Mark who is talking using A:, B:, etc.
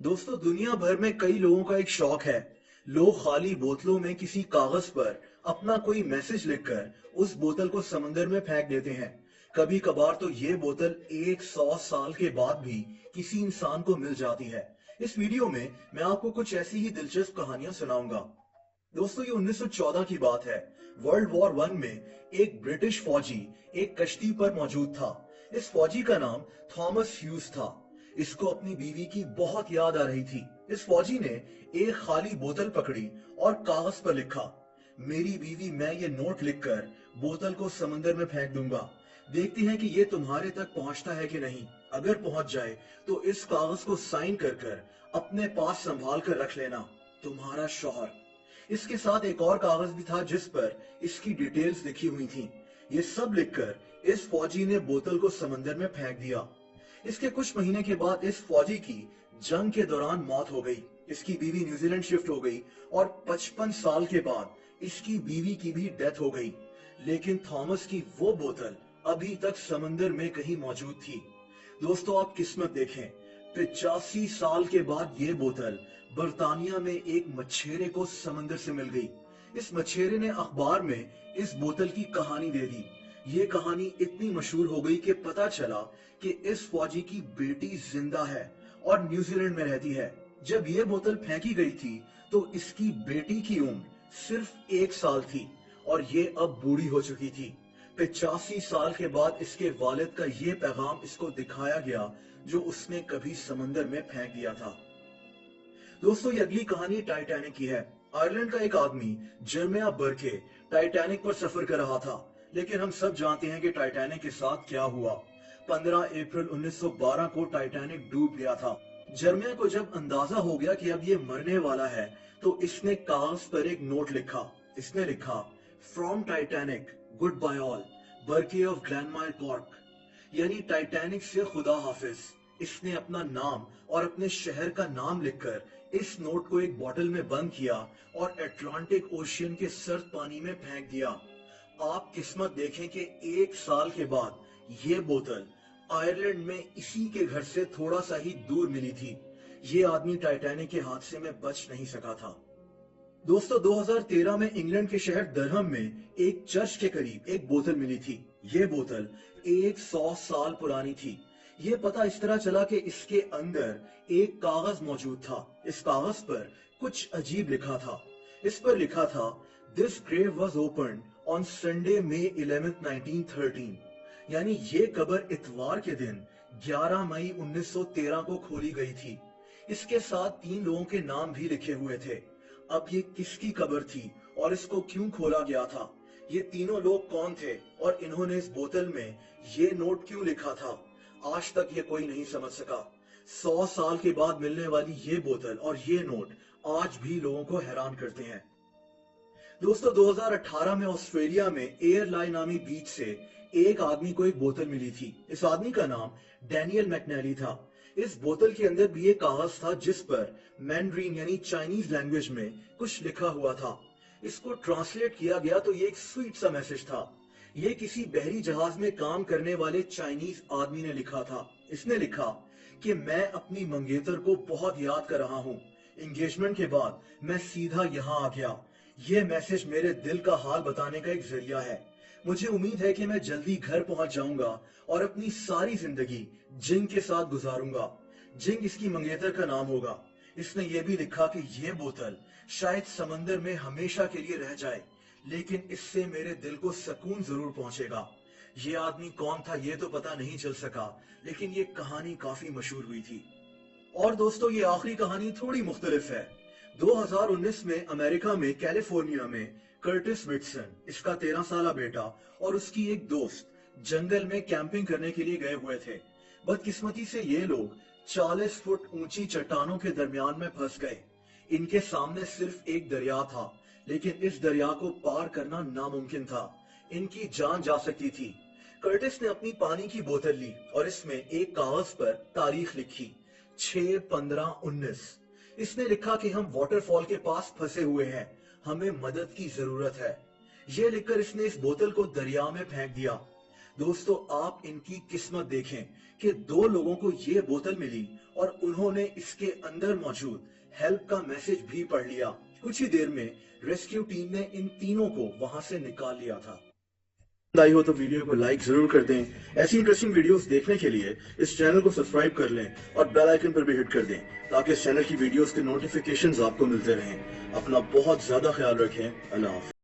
A: दोस्तों, दुनिया भर में कई लोगों का एक शौक है। लोग खाली बोतलों में किसी कागज पर अपना कोई मैसेज लिखकर उस बोतल को समंदर में फेंक देते हैं। कभी कभार तो ये बोतल 100 साल के बाद भी किसी इंसान को मिल जाती है। इस वीडियो में मैं आपको कुछ ऐसी ही दिलचस्प कहानियां सुनाऊंगा। दोस्तों, ये 1914 की बात है। वर्ल्ड वॉर वन में एक ब्रिटिश फौजी एक कश्ती पर मौजूद था। इस फौजी का नाम थॉमस ह्यूज था। इसको अपनी बीवी की बहुत याद आ रही थी। इस फौजी ने एक खाली बोतल पकड़ी और कागज पर लिखा, मेरी बीवी, मैं ये नोट लिखकर बोतल को समंदर में फेंक दूंगा। देखते हैं कि ये तुम्हारे तक पहुंचता है कि नहीं। अगर पहुंच जाए तो इस कागज को साइन कर कर अपने पास संभाल कर रख लेना। तुम्हारा शौहर। इसके साथ एक और कागज भी था जिस पर इसकी डिटेल्स लिखी हुई थी। ये सब लिखकर इस फौजी ने बोतल को समंदर में फेंक दिया। इसके कुछ महीने के बाद इस फौजी की जंग के दौरान मौत हो गई। इसकी बीवी न्यूजीलैंड शिफ्ट हो गई और 55 साल के बाद इसकी बीवी की भी डेथ हो गई। लेकिन थॉमस की वो बोतल अभी तक समंदर में कहीं मौजूद थी। दोस्तों, आप किस्मत देखें, 85 साल के बाद ये बोतल बर्तानिया में एक मछेरे को समंदर से मिल गई। इस मछेरे ने अखबार में इस बोतल की कहानी दे दी। ये कहानी इतनी मशहूर हो गई कि पता चला कि इस फौजी की बेटी जिंदा है और न्यूजीलैंड में रहती है। जब ये बोतल फेंकी गई थी तो इसकी बेटी की उम्र सिर्फ 1 साल थी और ये अब बूढ़ी हो चुकी थी। 85 साल के बाद इसके वालिद का ये पैगाम इसको दिखाया गया जो उसने कभी समंदर में फेंक दिया था। दोस्तों, ये अगली कहानी टाइटैनिक की है। आयरलैंड का एक आदमी जर्मिया बर्के टाइटैनिक पर सफर कर रहा था। लेकिन हम सब जानते हैं कि टाइटैनिक के साथ क्या हुआ। 15 अप्रैल 1912 को टाइटैनिक डूब गया था। जर्मिया को जब अंदाजा हो गया कि अब ये मरने वाला है तो इसने कागज पर एक नोट लिखा। इसने लिखा, from Titanic good bye all, Burke of Glanmire Cork, यानी टाइटैनिक से खुदा हाफिज। इसने अपना नाम और अपने शहर का नाम लिखकर इस नोट को एक बोतल में बंद किया और अटलांटिक ओशियन के सर्द पानी में फेंक दिया। आप किस्मत देखें कि 1 साल के बाद ये बोतल आयरलैंड में इसी के घर से थोड़ा सा ही दूर मिली थी। ये आदमी टाइटैनिक के हादसे में बच नहीं सका था। दोस्तों, 2013 में इंग्लैंड के शहर दरहम में एक चर्च के करीब एक बोतल मिली थी। ये बोतल 100 साल पुरानी थी। ये पता इस तरह चला कि इसके अंदर एक कागज मौजूद था। इस कागज पर कुछ अजीब लिखा था। इस पर लिखा था, this grave was open on Sunday May 11, 1913, यानी ये कब्र इतवार के दिन 11 मई 1913 को खोली गई थी। इसके साथ 3 लोगों के नाम भी लिखे हुए थे। अब ये किसकी कब्र थी और इसको क्यों खोला गया था? ये तीनों लोग कौन थे और इन्होंने इस बोतल में ये नोट क्यों लिखा था? आज तक ये कोई नहीं समझ सका। 100 साल के बाद मिलने वाली ये बोतल और ये नोट आज भी लोगों को हैरान करते हैं। दोस्तों, 2018 में ऑस्ट्रेलिया में एयरलाइन नामी बीच से एक आदमी को एक बोतल मिली थी। इस आदमी का नाम डैनियल मैकनेली था। इस बोतल के अंदर भी एक कागज था जिस पर मैंड्रीन यानी चाइनीज लैंग्वेज में कुछ लिखा हुआ था। इसको ट्रांसलेट किया गया तो ये एक स्वीट सा मैसेज था। ये किसी बहरी जहाज में काम करने वाले चाइनीज आदमी ने लिखा था। इसने लिखा कि मैं अपनी मंगेतर को बहुत याद कर रहा हूँ। एंगेजमेंट के बाद मैं सीधा यहाँ आ गया। ये मैसेज मेरे दिल का हाल बताने का एक जरिया है। मुझे उम्मीद है कि मैं जल्दी घर पहुंच जाऊंगा और अपनी सारी जिंदगी जिंग के साथ गुजारूंगा। जिंग इसकी मंगेतर का नाम होगा। इसने ये भी लिखा कि ये बोतल शायद समंदर में हमेशा के लिए रह जाए, लेकिन इससे मेरे दिल को सुकून जरूर पहुंचेगा। ये आदमी कौन था ये तो पता नहीं चल सका, लेकिन ये कहानी काफी मशहूर हुई थी। और दोस्तों, ये आखिरी कहानी थोड़ी मुख्तलिफ है। 2019 में अमेरिका में कैलिफोर्निया में कर्टिस विटसन, इसका 13 साला बेटा और उसकी एक दोस्त जंगल में कैंपिंग करने के लिए गए हुए थे। बदकिस्मती से ये लोग 40 फुट ऊंची चट्टानों के दरमियान में फंस गए। इनके सामने सिर्फ एक दरिया था, लेकिन इस दरिया को पार करना नामुमकिन था। इनकी जान जा सकती थी। कर्टिस ने अपनी पानी की बोतल ली और इसमें एक कागज पर तारीख लिखी, 6/15/19। इसने लिखा कि हम वाटरफॉल के पास फंसे हुए हैं, हमें मदद की जरूरत है। यह लिखकर इसने इस बोतल को दरिया में फेंक दिया। دوستو آپ ان کی قسمت دیکھیں کہ 2 لوگوں کو یہ بوتل ملی اور انہوں نے اس کے اندر موجود ہیلپ کا میسج بھی پڑھ لیا۔ کچھ ہی دیر میں ریسکیو ٹیم نے ان تینوں کو وہاں سے نکال لیا تھا۔ آئی ہو تو ویڈیو کو لائک ضرور کر دیں۔ ایسی انٹرسٹنگ ویڈیوز دیکھنے کے لیے اس چینل کو سبسکرائب کر لیں اور بیل آئیکن پر بھی ہٹ کر دیں تاکہ اس چینل کی ویڈیوز کے نوٹیفیکیشنز آپ کو ملتے رہیں۔ اپنا بہت زیادہ خیال رکھیں۔ اللہ حافظ۔